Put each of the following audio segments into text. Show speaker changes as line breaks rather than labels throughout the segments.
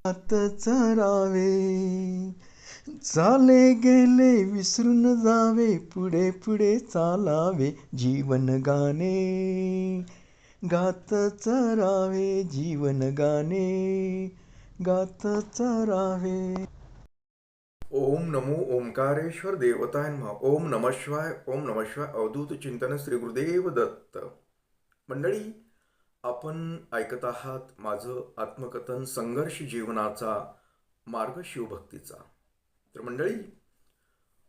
आत चरावे, चाले गेले विसरून जावे, पुढे पुढे चालावे, जीवन गाणे गात चरावे, जीवन गाणे गात चरावे.
ओम नमो ओंकारेश्वर देवताय नमः. ओम नमः शिवाय. ओम नमः शिवाय. अवधूत चिंतन श्री गुरुदेव दत्त. मंडळी, आपण ऐकत आहात माझं आत्मकथन संघर्ष जीवनाचा मार्ग शिवभक्तीचा. तर मंडळी,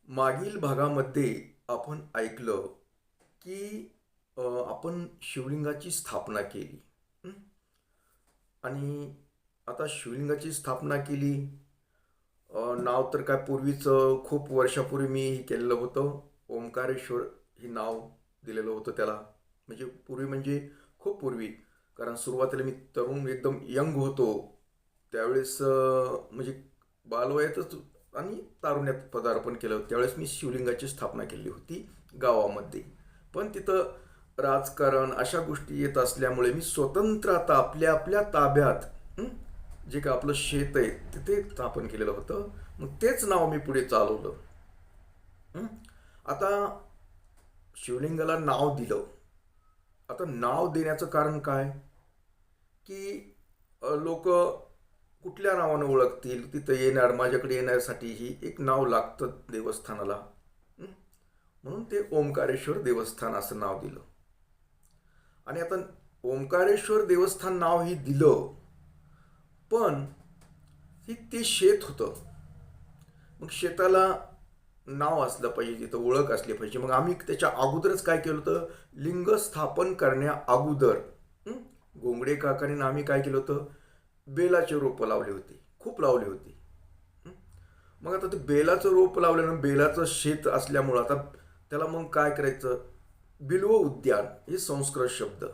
मागील भागामध्ये आपण ऐकलं की आपण शिवलिंगाची स्थापना केली. आणि आता शिवलिंगाची स्थापना केली. नाव तर काय पूर्वीचं खूप वर्षापूर्वी मी केलेलं होतं. ओंकारेश्वर हे नाव दिलेलं होतं त्याला. म्हणजे पूर्वी म्हणजे खूप पूर्वी, कारण सुरुवातीला मी तरुण एकदम यंग होतो त्यावेळेस, म्हणजे बालवयातच आणि तारुण्यात पदार्पण केलं. त्यावेळेस मी शिवलिंगाची स्थापना केली होती गावामध्ये. पण तिथं राजकारण अशा गोष्टी येत असल्यामुळे मी स्वतंत्र आता आपल्या आपल्या ताब्यात जे काय आपलं शेत आहे तिथे स्थापन केलेलं होतं. मग तेच नाव मी पुढे चालवलं. आता शिवलिंगाला नाव दिलं. आता नाव देण्याचं कारण काय की लोक कुठल्या नावानं ओळखतील, तिथं येणार, माझ्याकडे येण्यासाठी ही एक नाव लागतं देवस्थानाला. म्हणून ते ओंकारेश्वर देवस्थान असं नाव दिलं. आणि आता ओंकारेश्वर देवस्थान नाव ही दिलं, पण ते शेत होतं. मग शेताला नाव असलं पाहिजे, तिथं ओळख असली पाहिजे. मग आम्ही त्याच्या अगोदरच काय केलं होतं, लिंग स्थापन करण्या अगोदर गोंगडे काकाने आम्ही काय केलं होतं, बेलाचे रोपं लावले होते, खूप लावली होती. मग आता ते बेलाचं रोप लावल्यानं बेलाचं शेत असल्यामुळं आता त्याला मग काय करायचं, बिल्व उद्यान हे संस्कृत शब्द.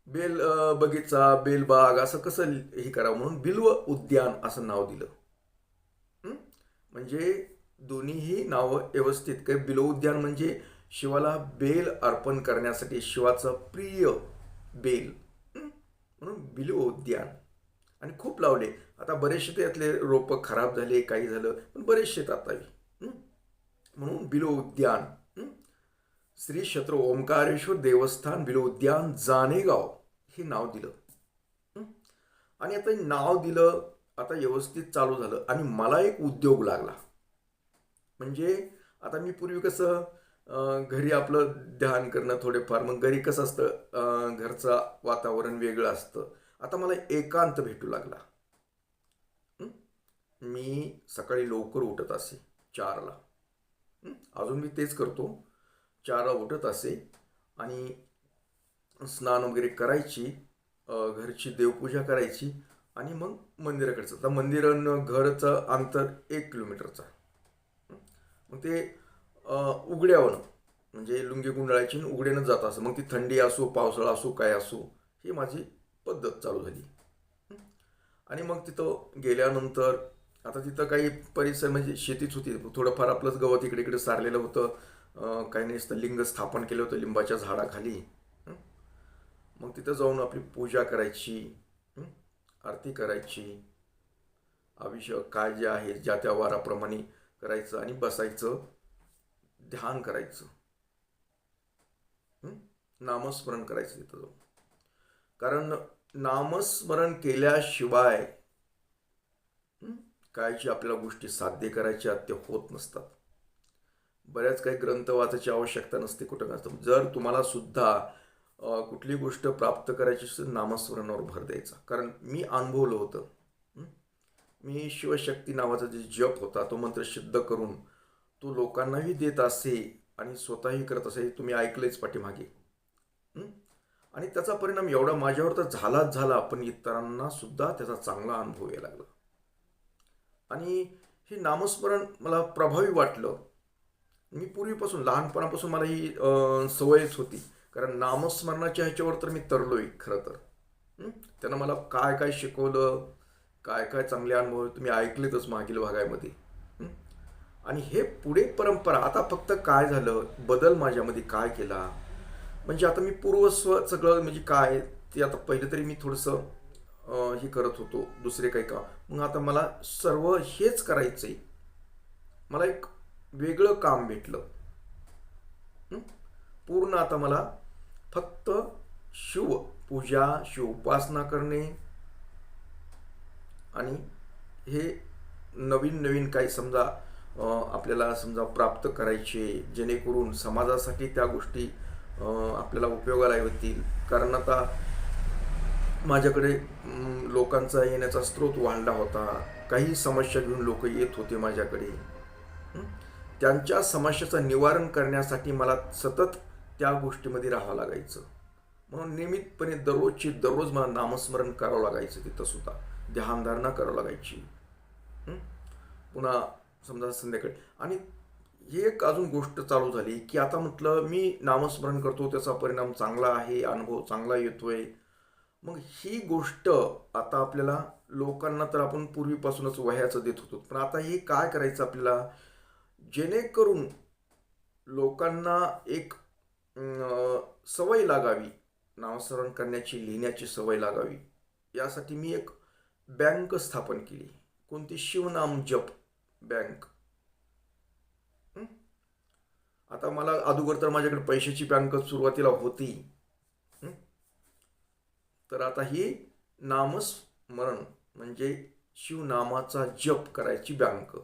बेल बगीचा, बेलबाग असं कसं हे करावं म्हणून बिल्व उद्यान असं नाव दिलं. म्हणजे दोन्हीही नावं व्यवस्थित. काही बिल्व उद्यान म्हणजे शिवाला बेल अर्पण करण्यासाठी, शिवाचं प्रिय बेल म्हणून बिल्व उद्यान. आणि खूप लावले. आता बरेचसे त्यातले रोपं खराब झाले, काही झालं, पण बरेचसे आता म्हणून बिल्व उद्यान. श्री क्षेत्र ओंकारेश्वर देवस्थान बिल्व उद्यान जानेगाव हे नाव दिलं. आणि आता नाव दिलं, आता व्यवस्थित चालू झालं. आणि मला एक उद्योग लागला. म्हणजे आता मी पूर्वी कसं घरी आपलं ध्यान करणं थोडेफार, मग घरी कसं असतं, घरचं वातावरण वेगळं असतं. आता मला एकांत भेटू लागला. मी सकाळी लवकर उठत असे 4ला. अजून मी तेच करतो. 4ला उठत असे आणि स्नान वगैरे करायची, घरची देवपूजा करायची आणि मग मंदिराकडचं. तर मंदिर घरचं अंतर 1 किलोमीटरचा. मग ते उघड्यावनं म्हणजे लुंगी गुंडाळायची आणि उघड्यानं जात असं. मग ती थंडी असो, पावसाळा असो, काय असो, ही माझी पद्धत चालू झाली. आणि मग तिथं गेल्यानंतर आता तिथं काही परिसर म्हणजे शेतीच होती, थोडंफार आपलंच गवत इकडे इकडे सारलेलं होतं. काही नाही, लिंग स्थापन केलं होतं लिंबाच्या झाडाखाली. मग तिथं जाऊन आपली पूजा करायची, आरती करायची, अभिषेक काय जे आहे ज्या त्या वाराप्रमाणे करायचं आणि बसायचं, ध्यान करायचं, नामस्मरण करायचं तिथं जाऊन. कारण नामस्मरण केल्याशिवाय कायची आपल्याला गोष्टी साध्य करायच्या ते होत नसतात. बऱ्याच काही ग्रंथ वाचायची आवश्यकता नसते, कुठं नसतं. जर तुम्हाला सुद्धा कुठली गोष्ट प्राप्त करायची असेल, नामस्मरणावर भर द्यायचा. कारण मी अनुभवलं होतं. मी शिवशक्ती नावाचा जे जप होता तो मंत्र सिद्ध करून तो लोकांनाही देत असे आणि स्वतःही करत असे. तुम्ही ऐकलेच पाठीमागे. आणि त्याचा परिणाम एवढा माझ्यावर तर झालाच झाला, पण इतरांना सुद्धा त्याचा चांगला अनुभव यायला लागला. आणि हे नामस्मरण मला प्रभावी वाटलं. मी पूर्वीपासून लहानपणापासून मला ही सवयच होती. कारण नामस्मरणाच्या ह्याच्यावर तर मी तरलोय खरं तर. त्यानं मला काय काय शिकवलं, काय काय चांगले अनुभव तुम्ही ऐकलेतच मागील भागामध्ये. आणि हे पुढे परंपरा. आता फक्त काय झालं, बदल माझ्यामध्ये काय केला, म्हणजे आता मी पूर्वस्व सगळं म्हणजे काय ते आता पहिलं तरी मी थोडंसं हे करत होतो दुसरे काही काम. मग आता मला सर्व हेच करायचं आहे. मला एक वेगळं काम भेटलं. हं? पूर्ण आता मला फक्त शिवपूजा, शिवोपासना करणे आणि हे नवीन नवीन काही समजा आपल्याला समजा प्राप्त करायचे, जेणेकरून समाजासाठी त्या गोष्टी आपल्याला उपयोगाला येतील. कारण आता माझ्याकडे लोकांचा येण्याचा स्रोत वाढला होता. काही समस्या घेऊन लोक येत होते माझ्याकडे. हं? त्यांच्या समस्याचं निवारण करण्यासाठी मला सतत त्या गोष्टीमध्ये राहावं लागायचं. म्हणून नियमितपणे दररोज मला नामस्मरण करावं लागायचं. तिथं सुद्धा ध्यानधारणा करावं लागायची. हं? पुन्हा समजा संध्याकाळी. आणि ही एक अजून गोष्ट चालू झाली की आता म्हटलं मी नामस्मरण करतो, त्याचा परिणाम चांगला आहे, अनुभव चांगला येतोय. मग ही गोष्ट आता आपल्याला लोकांना तर आपण पूर्वीपासूनच वह्याचं देत होतो, पण आता हे काय करायचं आपल्याला, जेणेकरून लोकांना एक सवय लागावी, नामस्मरण करण्याची, लिहिण्याची सवय लागावी. यासाठी मी एक बँक स्थापन केली. कोणती? शिवनाम जप बँक. आता मला अगोदर तर माझ्याकडे पैशाची बँक सुरुवातीला होती. तर आता ही नामस्मरण म्हणजे शिवनामाचा जप करायची बँक,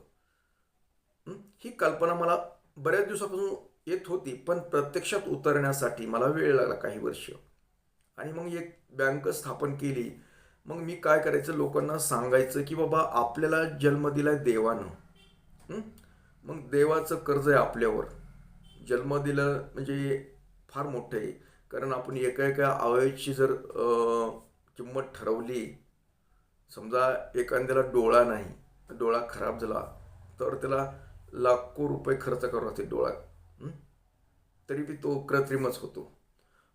ही कल्पना मला बऱ्याच दिवसापासून येत होती, पण प्रत्यक्षात उतरण्यासाठी मला वेळ लागला, काही वर्ष. आणि मग एक बँक स्थापन केली. मग मी काय करायचं, लोकांना सांगायचं की बाबा आपल्याला जन्म दिलाय देवानं. मग देवाचं कर्ज आहे आपल्यावर. जन्म दिलं म्हणजे फार मोठं आहे. कारण आपण एका एका अवयवाची जर किंमत ठरवली, समजा एखाद्याला डोळा नाही, डोळा खराब झाला तर त्याला लाखो रुपये खर्च करावे लागते डोळा, तरी बी तो कृत्रिमच होतो.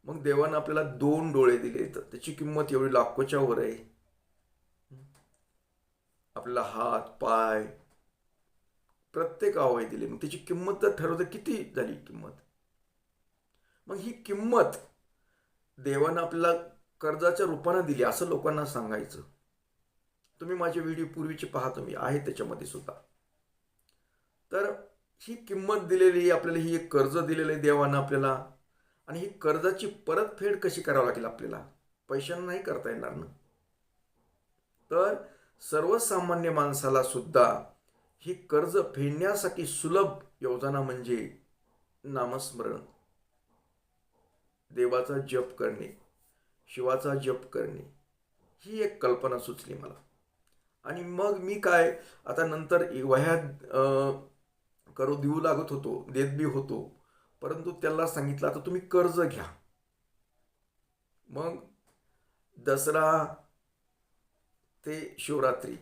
मग देवानं आपल्याला 2 डोळे दिले तर त्याची किंमत एवढी लाखोच्या वर आहे. आपल्याला हात, पाय, प्रत्येक अवयव दिले, मग त्याची किंमत तर ठरवते किती झाली किंमत. मग ही किंमत देवानं आपल्याला कर्जाच्या रूपानं दिली असं लोकांना सांगायचं. तुम्ही माझे व्हिडिओ पूर्वीचे पहा, तुम्ही आहे त्याच्यामध्ये सुद्धा. तर ही किंमत दिलेली आपल्याला, ही एक कर्ज दिलेलं आहे देवानं आपल्याला. आणि ही कर्जाची परतफेड कशी करावी लागेल आपल्याला, पैशांना नाही करता येणार ना. तर सर्वसामान्य माणसाला सुद्धा ही कर्ज फेडण्यासाठी सुलभ योजना म्हणजे नामस्मरण, देवाचा जप करणे, शिवाचा जप करणे, ही एक कल्पना सुचली मला. आणि मग मी काय, आता नंतर वह्यात करू देऊ लागत होतो, देत बी होतो, परंतु त्याला सांगितलं आता तुम्ही कर्ज घ्या. मग दसरा ते शिवरात्री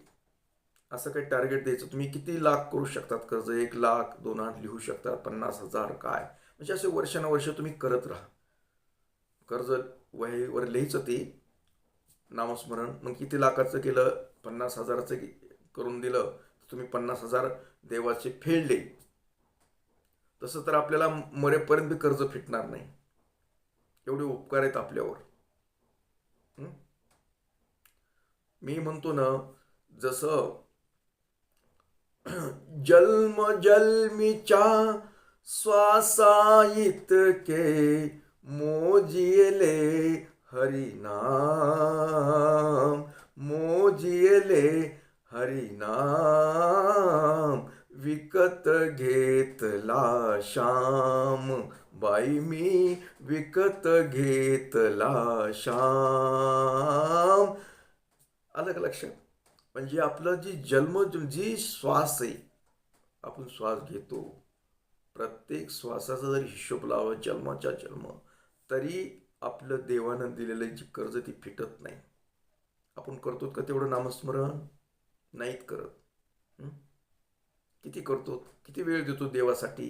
असं काही टार्गेट द्यायचं, तुम्ही किती लाख करू शकतात कर्ज, 1 लाख, 2 लाख लिहू शकतात, 50,000 काय, म्हणजे असे वर्षानुवर्ष तुम्ही करत राहा. कर्ज वहीवर लिहायचं ते नामस्मरण. मग किती लाखाचं केलं, 50,000चं करून दिलं, तुम्ही 50,000 देवाचे फेडले, तसं तर आपल्याला मरेपर्यंत कर्ज फिटणार नाही. एवढे उपकार आहेत आपल्यावर. मी म्हणतो ना, जसं जन्म जन्मीच्या श्वासा इतके मोजिले हरिनाम, मोजिले हरिनाम, विकत घेतला श्याम, बाई मी विकत घेतला श्याम. आलं का लक्षात? म्हणजे आपलं जी श्वास आहे, आपण श्वास घेतो, प्रत्येक श्वासाचा जरी हिशोब लावा जन्माच्या जन्म, तरी आपलं देवानं दिलेलं जी कर्ज ती फिटत नाही. आपण करतो का तेवढं नामस्मरण? नाहीत करत. किती करतो, किती वेळ देतो देवासाठी?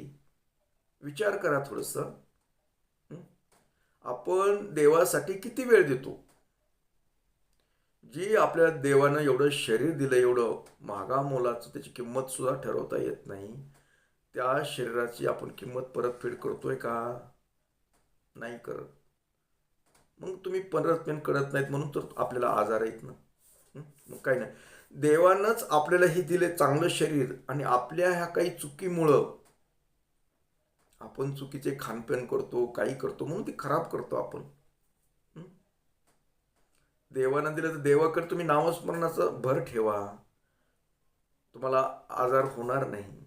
विचार करा थोडंसं. आपण देवासाठी किती वेळ देतो? जी आपल्या देवानं एवढं शरीर दिलं, एवढं महागा मोलाचं, त्याची किंमत सुद्धा ठरवता येत नाही. त्या शरीराची आपण किंमत परतफेड करतोय का? नाही करत. मग तुम्ही परतफेड करत नाहीत म्हणून तर आपल्याला आजार आहेत ना. मग काही नाही. देवानंच आपल्याला हे दिले चांगलं शरीर, आणि आपल्या ह्या काही चुकीमुळं आपण चुकीचे खानपान करतो, काही करतो, म्हणून ती खराब करतो आपण. देवानं दिलं तर देवाकडे तुम्ही नामस्मरणाचं भर ठेवा, तुम्हाला आजार होणार नाही.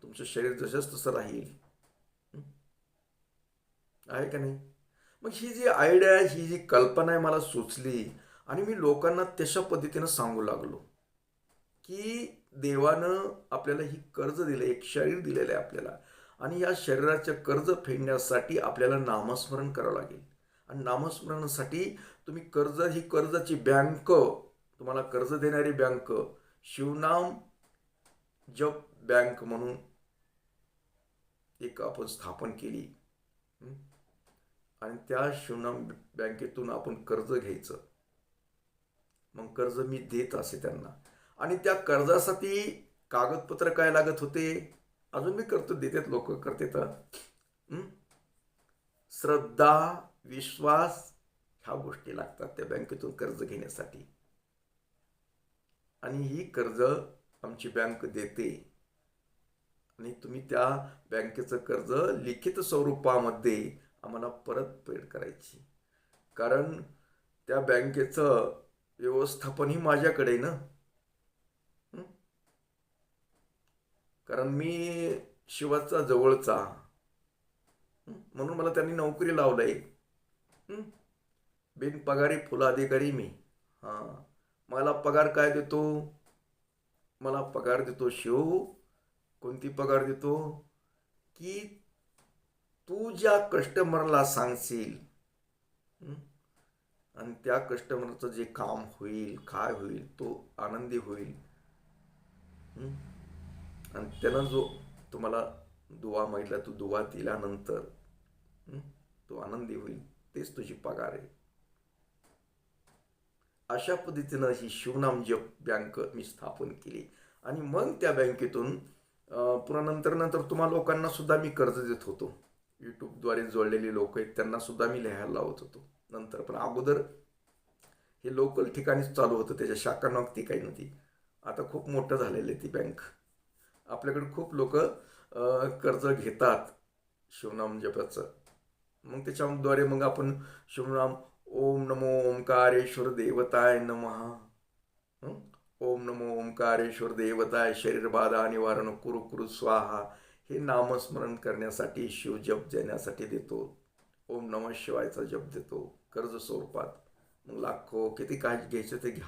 तुमचं शरीर जसंच तसं राहील. आहे का नाही? मग ही जी आयडिया, ही जी कल्पना आहे मला सुचली, आणि मी लोकांना तशा पद्धतीनं सांगू लागलो की देवानं आपल्याला ही कर्ज दिलं, एक शरीर दिलेलं आहे आपल्याला, आणि या शरीराचे कर्ज फेडण्यासाठी आपल्याला नामस्मरण करावं लागेल. आणि नामस्मरणासाठी तुम्ही ही कर्जाची बँक, तुम्हाला कर्ज देणारी बँक शिवनाम जप बँक म्हणून एक आपण स्थापन केली. आणि त्या शिवनाम बँकेतून आपण कर्ज घ्यायचं. मग कर्ज मी देत असे त्यांना, आणि त्या कर्जासाठी कागदपत्र काय लागत होते, अजून मी करतो, देतात लोक, करते तर श्रद्धा, विश्वास, ह्या गोष्टी लागतात त्या बँकेतून कर्ज घेण्यासाठी. आणि ही कर्ज आमची बँक देते, आणि तुम्ही त्या बँकेचं कर्ज लिखित स्वरूपामध्ये आम्हाला परतफेड करायची. कारण त्या बँकेचं व्यवस्थापन ही माझ्याकडे ना. कारण मी शिवाचा जवळचा, म्हणून मला त्यांनी नोकरी लावलंय. बिनपगारी फुलाधिकारी मी. मला पगार काय देतो? मला पगार देतो शिव. कोणती पगार देतो? की तू ज्या कस्टमरला सांगशील, आणि त्या कस्टमरचं जे काम होईल, काय होईल, तो आनंदी होईल. आणि त्यानं जो तुम्हाला दुवा मागितला, तो दुवा दिल्यानंतर तो आनंदी होईल, तेच तुझी पगार आहे. अशा पद्धतीनं ही शिवनाम जप बँक मी स्थापन केली. आणि मग त्या बँकेतून पुन्हा नंतर तुम्हा लोकांना सुद्धा मी कर्ज देत होतो. यूट्यूबद्वारे जोडलेले लोक आहेत त्यांना सुद्धा मी लिहायला लावत होतो नंतर. पण अगोदर हे लोकल ठिकाणीच चालू होतं, त्याच्या शाखा नव्हती, काही नव्हती. आता खूप मोठं झालेलं आहे ती बँक. आपल्याकडे खूप लोक कर्ज घेतात शिवनाम जपाचं. मग त्याच्याद्वारे मग आपण शिवनाम, ओम नमो ओंकारेश्वर देवताय नमः, ओम नमो ओंकारेश्वर देवताय शरीर बाधा निवारण कुरु कुरु स्वाहा, हे नामस्मरण करण्यासाठी, शिव जप देण्यासाठी देतो. ओम नमः शिवायचा जप देतो कर्ज स्वरूपात. मग लाखो किती काय घ्यायचं ते घ्या,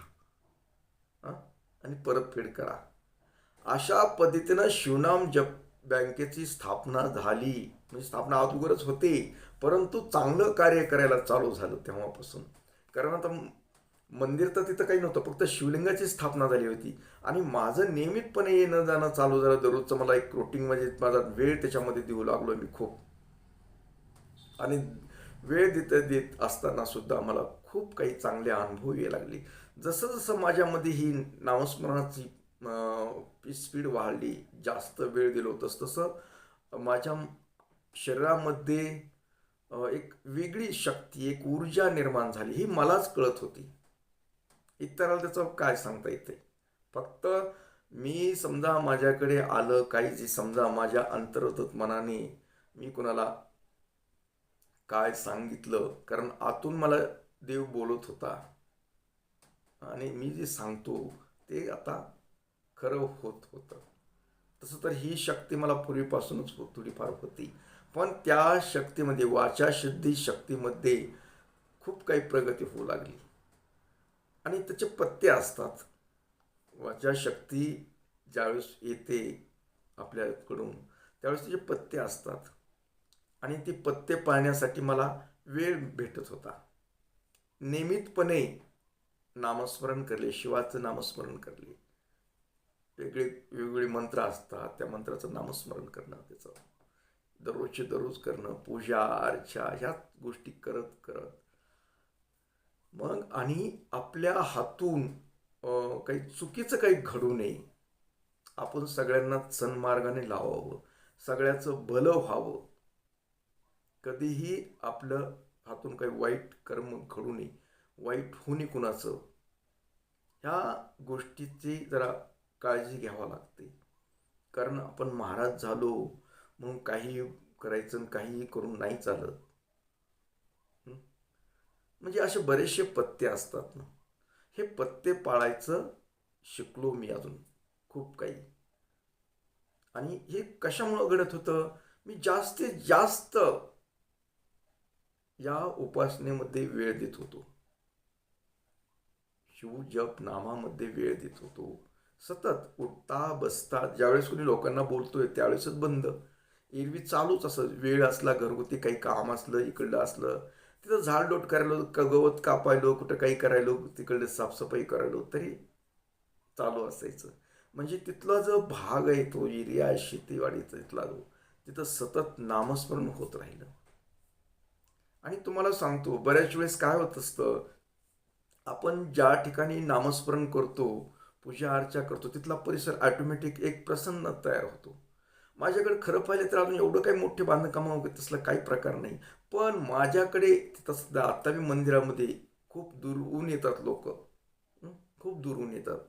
आणि परतफेड करा. अशा पद्धतीनं शिवनाम जप बँकेची स्थापना झाली. म्हणजे स्थापना अगोदरच होते, परंतु चांगलं कार्य करायला चालू झालं तेव्हापासून. कारण आता मंदिर तर तिथं काही नव्हतं, फक्त शिवलिंगाची स्थापना झाली होती. आणि माझं नियमितपणे येणं जाणं चालू झालं. दररोजचं मला एक रुटीन, म्हणजे माझा वेळ त्याच्यामध्ये देऊ लागलो मी खूप. आणि वेळ देत असताना सुद्धा मला खूप काही चांगले अनुभव यायला लागले. जसं जसं माझ्यामध्ये ही नामस्मरणाची स्पीड वाढली, जास्त वेळ दिलो, तसं माझ्या शरीरामध्ये एक वेगळी शक्ती, एक ऊर्जा निर्माण झाली. ही मलाच कळत होती, इतराला त्याचं काय सांगता येते. फक्त मी समजा माझ्याकडे आलं काही, जे समजा माझ्या अंतर्गत मनाने मी कुणाला काय सांगितलं, कारण आतून मला देव बोलत होता, आणि मी जे सांगतो ते आता खरं होत होतं. तसं तर ही शक्ती मला पूर्वीपासूनच थोडीफार होती. पण त्या शक्तीमध्ये, वाचाशुद्धी शक्तीमध्ये खूप काही प्रगती होऊ लागली. आणि त्याचे पत्ते असतात. वाचाशक्ती ज्यावेळेस येते आपल्याकडून, त्यावेळेस त्याचे पत्ते असतात. आणि ती पत्ते पाळण्यासाठी मला वेळ भेटत होता. नियमितपणे नामस्मरण करले, शिवाचं नामस्मरण करले. वेगवेगळे मंत्र असतात, त्या मंत्राचं नामस्मरण करणं, त्याचं दररोजचे दररोज करणं, पूजा अर्चा, ह्या गोष्टी करत करत मग, आणि आपल्या हातून काही चुकीचं काही घडू नये. आपण सगळ्यांना सन्मार्गाने लावावं, सगळ्याचं भलं व्हावं. कधीही आपलं हातून काही वाईट कर्म घडू नये. वाईट होणे कुणाचं, ह्या गोष्टीची जरा काळजी घ्यावी लागते. कारण आपण महाराज झालो म्हणून काही करायचं आणि काही करून नाही चालत. हं? म्हणजे असे बरेचसे पत्ते असतात ना, हे पत्ते पाळायचं शिकलो मी अजून खूप काही. आणि हे कशामुळं घडत होतं, मी जास्तीत जास्त या उपासनेमध्ये वेळ देत होतो, शिव जप नामामध्ये वेळ देत होतो. सतत उठता बसता, ज्यावेळेस कोणी लोकांना बोलतोय त्यावेळेसच बंद. एरवी चालूच असं, वेळ असला घरगुती काही काम असलं इकडलं असलं, तिथं झाडलोट करायलो, गवत कापायलो, कुठं काही करायलो, तिकडे साफसफाई करायलो, तरी चालू असायचं. म्हणजे तिथला जो भाग आहे तो एरिया आहे शेतीवाडीचा तिथला जो, तिथं सतत नामस्मरण होत राहिलं. आणि तुम्हाला सांगतो बऱ्याच वेळेस काय होत असतं, आपण ज्या ठिकाणी नामस्मरण करतो, पूजा अर्चा करतो, तिथला परिसर ऑटोमॅटिक एक प्रसन्न तयार होतो. माझ्याकडे खरं पाहिलं तर अजून एवढं काही मोठे बांधकाम वगैरे तसला काही प्रकार नाही. पण माझ्याकडे तिथं सुद्धा आता मी मंदिरामध्ये खूप दुरून येतात लोक, खूप दुरून येतात.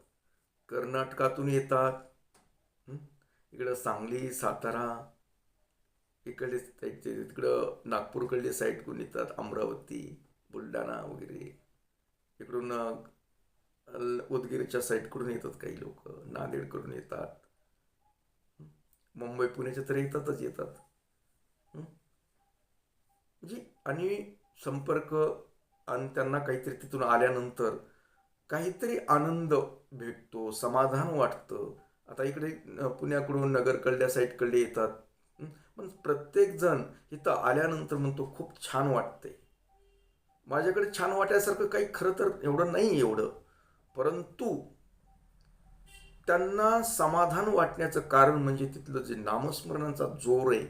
कर्नाटकातून येतात, हं, इकडं सांगली सातारा इकडे तिकडं नागपूरकडले साईडकडून येतात, अमरावती बुलढाणा वगैरे इकडून उदगीरच्या साईडकडून येतात काही लोक, नांदेडकडून येतात, मुंबई पुण्याच्या तर येतातच. म्हणजे आणि संपर्क, आणि त्यांना काहीतरी तिथून आल्यानंतर काहीतरी आनंद भेटतो, समाधान वाटतं. आता इकडे पुण्याकडून नगरकडल्या साईडकडले येतात, पण प्रत्येक जण इथं आल्यानंतर म्हणतो खूप छान वाटते. माझ्याकडे छान वाटायसारखं काही खरं तर एवढं नाही एवढं, परंतु त्यांना समाधान वाटण्याचं कारण म्हणजे तिथलं जे नामस्मरणाचा जोर आहे,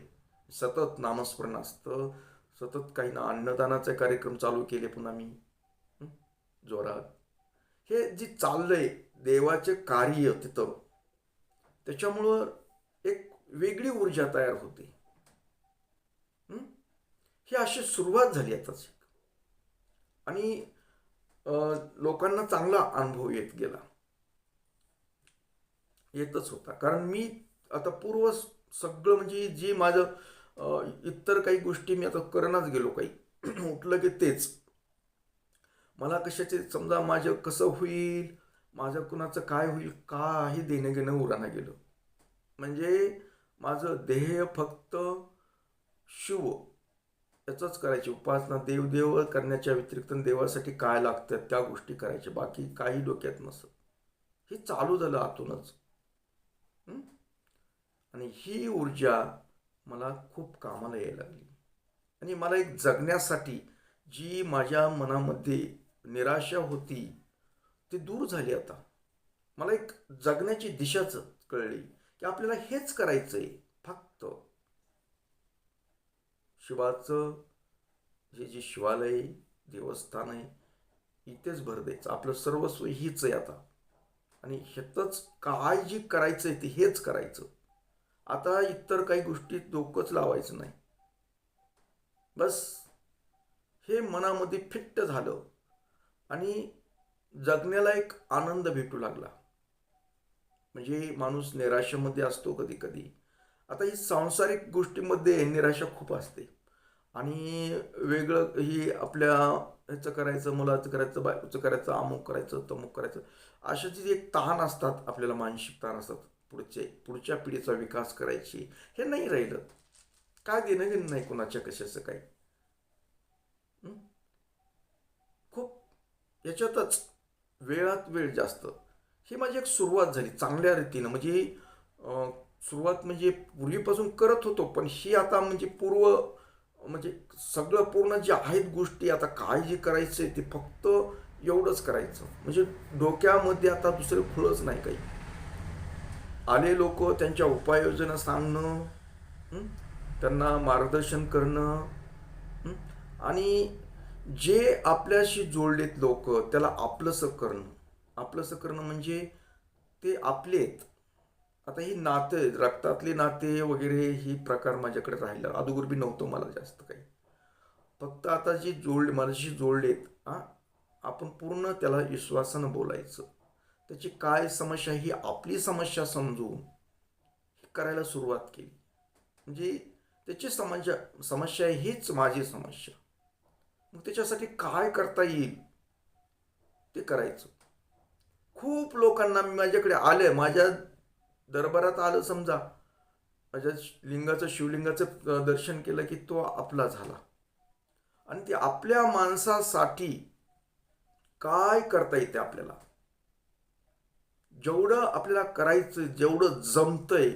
सतत नामस्मरण असतं, सतत काही ना अन्नदानाचे कार्यक्रम चालू केले पुन्हा मी, जोरात. हे जे चाललंय देवाचे कार्य तिथं, त्याच्यामुळं एक वेगळी ऊर्जा तयार होते. ही अशी सुरुवात झाली आताच. आणि लोकांना चांगला अनुभव येत गेला, येतच होता. कारण मी आता पूर्व सगळं म्हणजे जे माझं इतर काही गोष्टी मी आता करणाच गेलो, काही उठलं की तेच. मला कशाचे समजा माझं कसं होईल, माझं कुणाचं काय होईल, काही देणं घेणं उराना गेलं. म्हणजे माझं ध्येय फक्त शिव याचंच करायची उपासना, देवदेव करण्याच्या व्यतिरिक्त देवासाठी काय लागतात त्या गोष्टी करायच्या, बाकी काही डोक्यात नसत. हे चालू झालं आतूनच. आणि ही ऊर्जा मला खूप कामाला यायला लागली. आणि मला एक जगण्यासाठी जी माझ्या मनामध्ये निराशा होती ती दूर झाली. आता मला एक जगण्याची दिशाच कळली की आपल्याला हेच करायचंय. फक्त शिवाचं जे शिवालय देवस्थान आहे इथेच भर द्यायचं, आपलं सर्वस्व हीच आहे आता. आणि ह्यातच काय जी करायचंय ते हेच करायचं. आता इतर काही गोष्टी डोकंच लावायचं नाही. बस हे मनामध्ये फिट्ट झालं आणि जगण्याला एक आनंद भेटू लागला. म्हणजे माणूस निराशेमध्ये असतो कधी कधी. आता ही सांसारिक गोष्टीमध्ये निराशा खूप असते. आणि वेगळं ही आपल्या ह्याचं करायचं, मुलाचं करायचं, बायकोचं करायचं, अमुक करायचं, तमुक करायचं, अशाचे जे ताण असतात आपल्याला, मानसिक ताण असतात, पुढच्या पिढीचा विकास करायची, हे नाही राहिलं. काय देणं घेणं नाही कोणाच्या कशाचं काही. खूप याच्यातच वेळात वेळ जास्त. ही माझी एक सुरुवात झाली चांगल्या रीतीनं. म्हणजे सुरुवात म्हणजे पूर्वीपासून करत होतो, पण ही आता म्हणजे म्हणजे सगळं पूर्ण जे आहेत गोष्टी, आता काय जे करायचंय ते फक्त एवढंच करायचं. म्हणजे डोक्यामध्ये आता दुसरं खुळच नाही काही. आले लोक त्यांच्या उपाययोजना सांगणं, त्यांना मार्गदर्शन करणं, आणि जे आपल्याशी जोडलेत लोक त्याला आपलंसं करणं. आपलंसं करणं म्हणजे ते आपलेत. आता ही नाते, रक्तातले नाते वगैरे ही प्रकार माझ्याकडे राहिला. अगोदर बी नव्हतं मला जास्त काही. फक्त आता जी माझ्याशी जोडलेत, आपण पूर्ण त्याला विश्वासानं बोलायचं. त्याची काय समस्या ही आपली समस्या समजून करायला सुरुवात केली. म्हणजे त्याची समस्या हीच माझी समस्या. मग त्याच्यासाठी काय करता येईल ते करायचं. खूप लोकांना माझ्याकडे आले, माझ्या दरबारात आलं समजा, माझ्या शिवलिंगाचं दर्शन केलं की तो आपला झाला. आणि ते आपल्या माणसासाठी काय करता येते आपल्याला, जेवढं आपल्याला करायचं, जेवढं जमतंय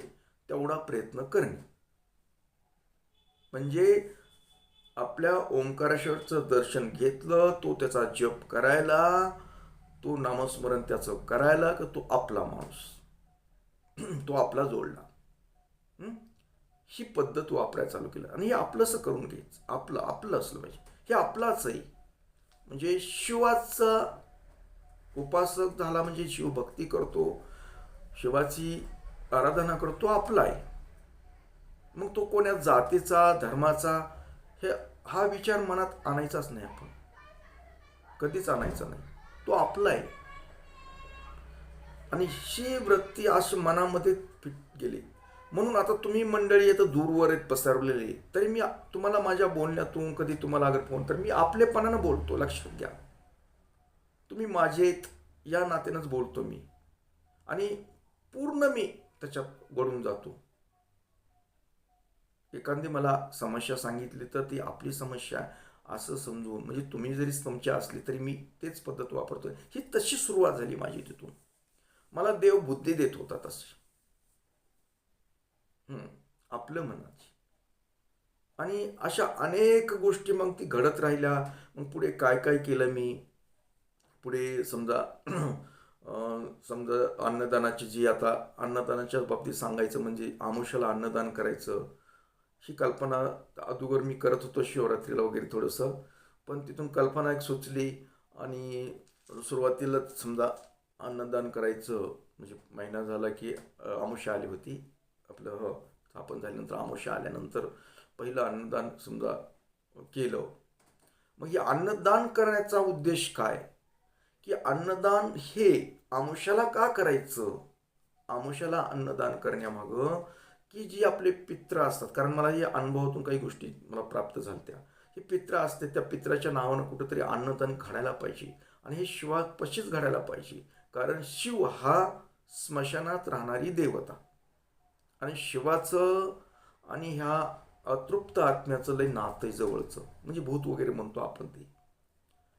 तेवढा प्रयत्न करणे. म्हणजे आपल्या ओंकारेश्वरचं दर्शन घेतलं, तो त्याचा जप करायला, तो नामस्मरण त्याचं करायला, की तो आपला माणूस, तो आपला जोडला. ही पद्धत वापरायला चालू केलं. आणि हे आपलंसं करून घ्यायचं, आपलं आपलं असलं पाहिजे. हे आपलाच आहे. म्हणजे शिवाचा उपासक झाला म्हणजे शिवभक्ती करतो, शिवाची आराधना करतो, तो आपला आहे. मग तो कोण्या जातीचा, धर्माचा, हा विचार मनात आणायचाच नाही. आपण कधीच आणायचा नाही. तो आपला आहे. आणि ही वृत्ती अशी मनामध्ये गेली. म्हणून आता तुम्ही मंडळी येतं दूरवर आहेत पसरलेली, तरी मी तुम्हाला माझ्या बोलण्यातून, कधी तुम्हाला अगर फोन, तर मी आपलेपणानं बोलतो, लक्षात घ्या. तुम्ही माझेत या नात्यानंच बोलतो मी. आणि पूर्ण मी त्याच्यात गळून जातो. एखादी मला समस्या सांगितली तर ती आपली समस्या असं समजून, म्हणजे तुम्ही जरी समस्या असली तरी मी तेच पद्धत वापरतोय. ही तशी सुरुवात झाली माझी. तिथून मला देव बुद्धी देत होता तशी, आपलं मनाची. आणि अशा अनेक गोष्टी मग ती घडत राहिल्या. मग पुढे काय काय केलं मी, पुढे समजा अन्नदानाची जी, आता अन्नदानाच्या बाबतीत सांगायचं म्हणजे आमुष्याला अन्नदान करायचं, ही कल्पना अगोदर मी करत होतो शिवरात्रीला वगैरे थोडंसं. पण तिथून कल्पना एक सुचली आणि सुरुवातीला समजा अन्नदान करायचं, म्हणजे महिना झाला की अमावस्या आली होती आपलं, स्थापन झाल्यानंतर अमावस्या आल्यानंतर पहिलं अन्नदान समजा केलं. मग हे अन्नदान करण्याचा उद्देश काय, की अन्नदान हे अमावस्याला का करायचं. अमावस्याला अन्नदान करण्यामागं की जी आपले पित्र असतात, कारण मला या अनुभवातून काही गोष्टी मला प्राप्त झाल्या. हे पित्र असते, त्या पित्राच्या नावानं कुठंतरी अन्नदान घडायला पाहिजे. आणि हे शिवापाशीच घडायला पाहिजे. कारण शिव हा स्मशानात राहणारी देवता, आणि शिवाचं आणि ह्या अतृप्त आत्म्याचं लय नातं जवळचं, म्हणजे भूत वगैरे म्हणतो आपण ते.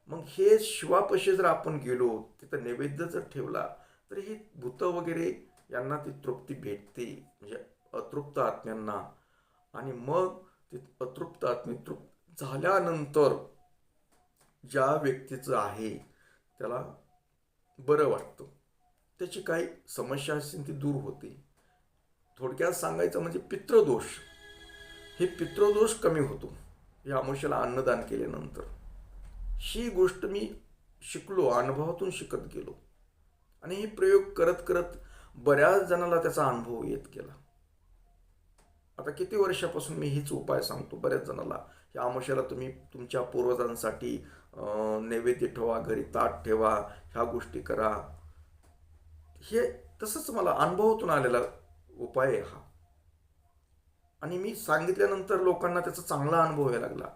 मग हे शिवापाशी जर आपण गेलो, तिथं नैवेद्य जर ठेवला, तर ही भूत वगैरे यांना ती तृप्ती भेटते, म्हणजे अतृप्त आत्म्यांना. आणि मग ते अतृप्त आत्मे तृप्त झाल्यानंतर ज्या व्यक्तीचं आहे त्याला बरं वाटतं, त्याची काही समस्या असेल ती दूर होते. थोडक्यात सांगायचं म्हणजे पितृदोष, हे पितृदोष कमी होतो या अमावस्येला अन्नदान केल्यानंतर. ही गोष्ट मी शिकलो, अनुभवातून शिकत गेलो. आणि हे प्रयोग करत करत बऱ्याच जणाला त्याचा अनुभव येत गेला. आता किती वर्षापासून मी हीच उपाय सांगतो बऱ्याच जणाला. या अमावस्येला तुम्ही तुमच्या पूर्वजांसाठी नैवेद्य ठेवा, घरी ताट ठेवा, ह्या गोष्टी करा. हे तसंच मला अनुभवातून आलेला उपाय आहे हा. आणि मी सांगितल्यानंतर लोकांना त्याचा चांगला अनुभव यायला लागला,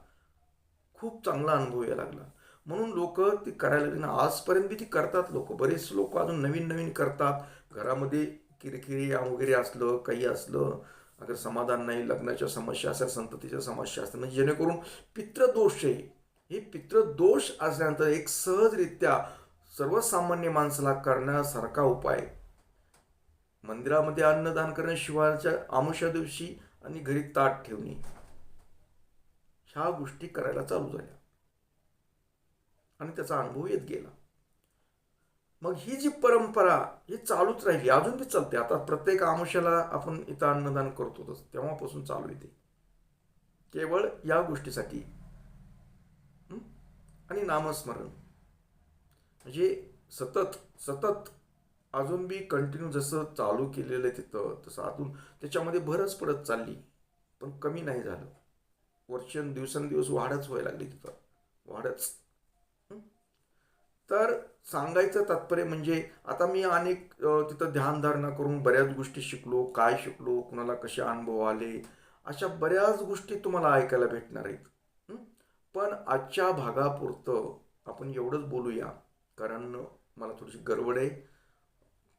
खूप चांगला अनुभव यायला लागला. म्हणून लोक ती करायला लागली ना. आजपर्यंत बी ती करतात लोक, बरेच लोक अजून नवीन नवीन करतात. घरामध्ये किरकिरी वगैरे असलं, काही असलं, अगर समाधान नाही, लग्नाच्या समस्या असतात, संततीच्या समस्या असतात, म्हणजे जेणेकरून पितृदोष आहे. हे पितृदोष असल्यानंतर एक सहजरित्या सर्वसामान्य माणसाला करण्यासारखा उपाय, मंदिरामध्ये अन्नदान करणे, शिवाच्या अमावस्या दिवशी, आणि घरी ताट ठेवणे, ह्या गोष्टी करायला चालू झाल्या. आणि त्याचा अनुभव येत गेला. मग ही जी परंपरा ही चालूच राहिली, अजून बी चालते. आता प्रत्येक अमावस्याला आपण इथं अन्नदान करतो, तेव्हापासून चालू येते, केवळ या गोष्टीसाठी. आणि नामस्मरण म्हणजे सतत सतत अजून बी कंटिन्यू जसं चालू केलेलं आहे तिथं, तसं अजून त्याच्यामध्ये भरच पडत चालली, पण कमी नाही झालं. दिवसेंदिवस वाढच व्हायला लागली तिथं, वाढच. तर सांगायचं तात्पर्य म्हणजे आता मी अनेक तिथं ध्यानधारणा करून बऱ्याच गोष्टी शिकलो, काय शिकलो, कुणाला कसे अनुभव आले, अशा बऱ्याच गोष्टी तुम्हाला ऐकायला भेटणार आहेत. हं? पण आजच्या भागापुरतं आपण एवढंच बोलूया, कारण मला थोडीशी गडबड आहे.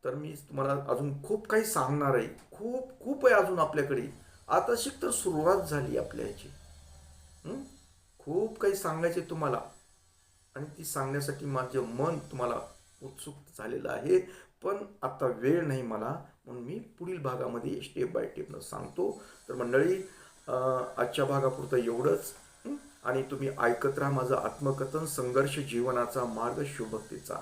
तर मी तुम्हाला अजून खूप काही सांगणार आहे. खूप खूप आहे अजून आपल्याकडे. आता शिक तर सुरुवात झाली आपल्या ह्याची. हं? खूप काही सांगायचे तुम्हाला, आणि ती सांगण्यासाठी माझं मन तुम्हाला उत्सुक झालेलं आहे. पण आता वेळ नाही मला, म्हणून मी पुढील भागामध्ये स्टेप बाय स्टेपनं सांगतो. तर मंडळी, आजच्या भागापुरतं एवढंच. आणि तुम्ही ऐकत राहा माझं आत्मकथन, संघर्ष जीवनाचा मार्ग शिवभक्तीचा.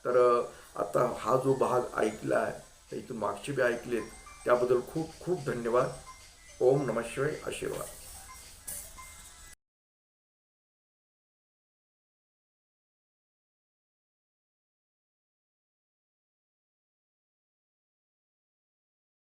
तर आता हा जो भाग ऐकला आहे, इथून मागचे बी ऐकलेत, त्याबद्दल खूप खूप धन्यवाद. ओम नमः शिवाय. आशीर्वाद.